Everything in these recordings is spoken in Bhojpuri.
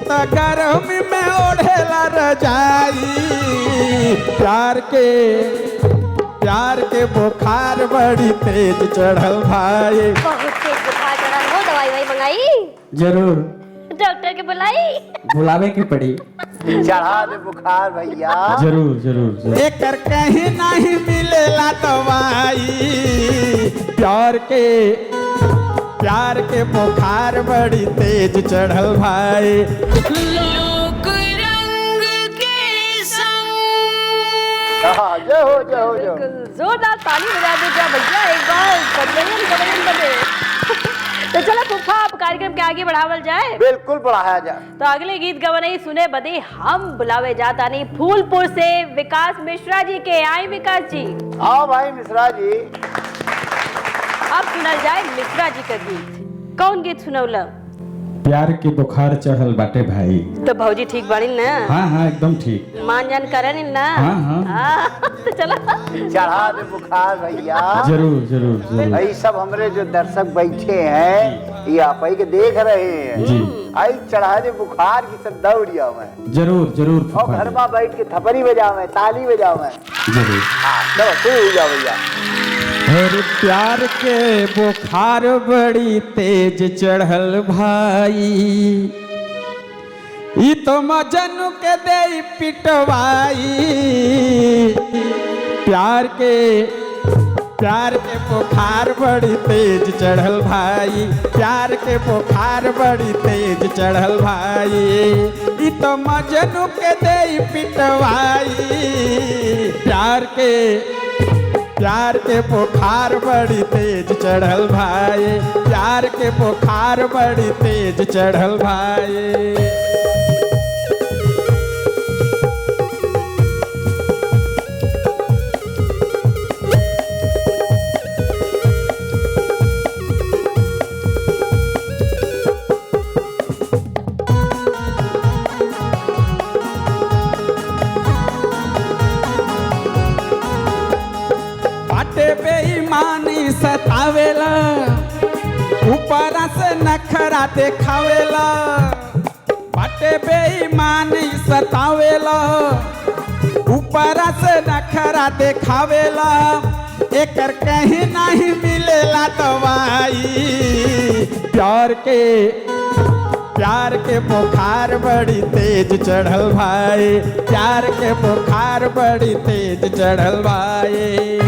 इत गर्मी में ओढ़ेला रजाई, प्यार के बुखार बड़ी तेज चढ़ल भाई। बहुत तेज बुखार चढ़ल हो, दवाई वही मंगाई? जरूर डॉक्टर के बुलाई? बुलावे की पड़ी। चढ़ा दे बुखार भैया। जरूर जरूर। एकर कहीं नहीं मिलेला दवाई, प्यार के बुखार बड़ी तेज चढ़ल भाई। लोक रंग के संग। जय हो जय हो जय हो। जोरदार ताली बजा दीजिए भैया एक बार। बजे तो चलो फूफा, अब कार्यक्रम के आगे बढ़ावल जाए। बिल्कुल बढ़ाया जाए। तो अगले गीत गवनई सुने बदे हम बुलावे जाता नहीं फूलपुर से विकास मिश्रा जी के। आई विकास जी। आओ भाई मिश्रा जी। अब सुनल जाए मिश्रा जी का गीत। कौन गीत सुनौला? प्यार के बुखार चढ़ल बाटे भाई। तो भौजी ठीक बनी ना? हाँ हाँ एकदम ठीक। मान जान करन ना? हाँ हाँ। तो चलो चढ़ा दे बुखार भैया। जरूर जरूर जरूर। भाई सब हमारे जो दर्शक बैठे हैं ये आप ही के देख रहे हैं जी। आई चढ़ा दे बुखार की सब दौड़िया में। जरूर जरूर। और घर में बैठ के थपरी बजावे, ताली बजावे। जरूर। हाँ चलो शुरू हो जाओ भैया। अरे प्यार के बुखार बड़ी तेज चढ़ल भाई, ई तो मजनू के दे पिटवाई। प्यार के बुखार बड़ी तेज चढ़ल भाई, प्यार के बुखार बड़ी तेज चढ़ल भाई। ई तो मजनू के दे पिटवाई। प्यार के बुखार बड़ी तेज चढ़ल भाई, प्यार के बुखार बड़ी तेज चढ़ल भाई। बेईमानी सतावेला, ऊपर से नखरा देखावेला। बाटे बेईमानी सतावेला, ऊपर से नखरा देखावेला। एकर कहीं नहीं मिलेला दवाई, प्यार के बुखार बड़ी तेज चढ़ल भाई, प्यार के बुखार बड़ी तेज चढ़ल भाई।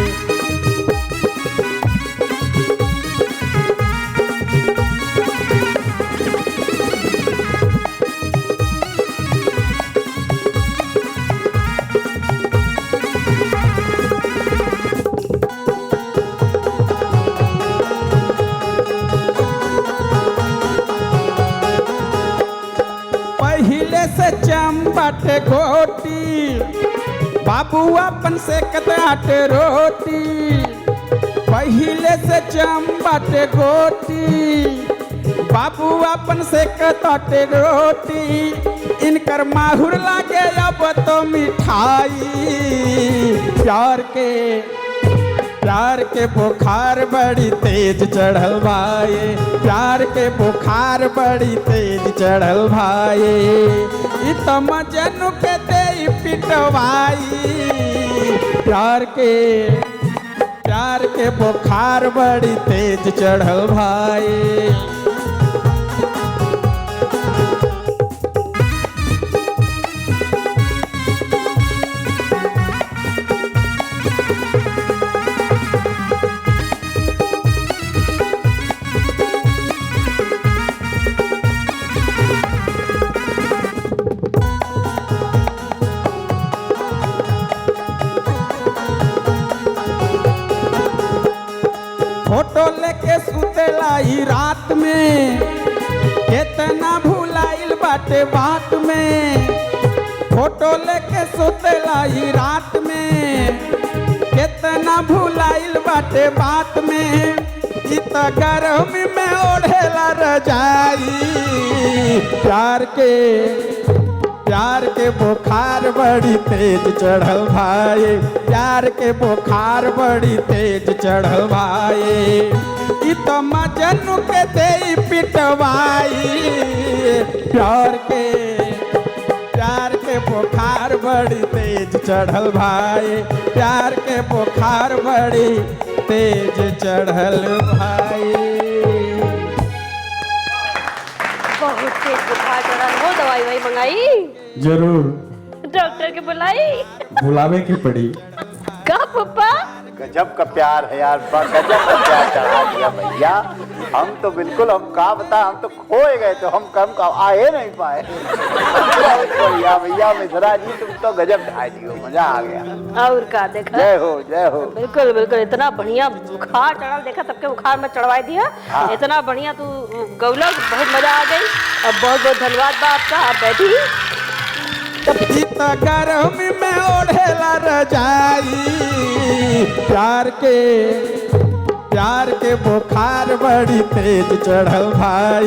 से चंबट गोटी, बाबू अपन से कताट रोटी। पहले से चंबट गोटी, बाबू अपन से कताट रोटी। इनकर माहुर लागे अब तो मिठाई। प्यार के बुखार बड़ी तेज चढ़ल भाई, प्यार के बुखार बड़ी तेज चढ़ल भाई। ई तो मजनू के दे पिटवाई। प्यार के बुखार बड़ी तेज चढ़ल भाई। फोटो लेके सुतेला ई रात में, केतना भुलाइल बाटे बात में। फोटो लेके सुतेला ई रात में, केतना भुलाइल बाटे बात में। ई त गर्मी में ओढ़ेला रजाई। प्यार के बुखार बड़ी तेज चढ़ल भाई, प्यार के बुखार बड़ी तेज चढ़ल भाई। ई तो मजनू के दे पिटवाई, प्यार के बुखार बड़ी तेज चढ़ल भाई, प्यार के बुखार बड़ी तेज चढ़ल भाई। बहुत तेज बुखार चढ़ा हो, दवाई वही मंगाई? जरूर डॉक्टर के बुलाई? बुलावे की पड़ी। का पप्पा? गजब का प्यार है यार, गजब का प्यार चढ़ा दिया भैया। हम तो बिल्कुल, हम कहा बता, हम तो खोए गए, तो हम कम का आए नहीं पाए। भैया भैया मिश्रा जी, तुम तो गजब ढाई दियो, मजा आ गया। और का देखा? जय हो जय हो। बिल्कुल बिल्कुल, इतना बढ़िया बुखार चढ़ा, देखा सबके बुखार में चढ़वा दिया। हाँ। इतना बढ़िया तू गौला, बहुत मजा आ गई। अब बहुत बहुत धन्यवाद बा आपका, आप बैठी। इतना गर्मी में ओढ़ेला रजाई, प्यार के बुखार बड़ी तेज चढ़ल भाई।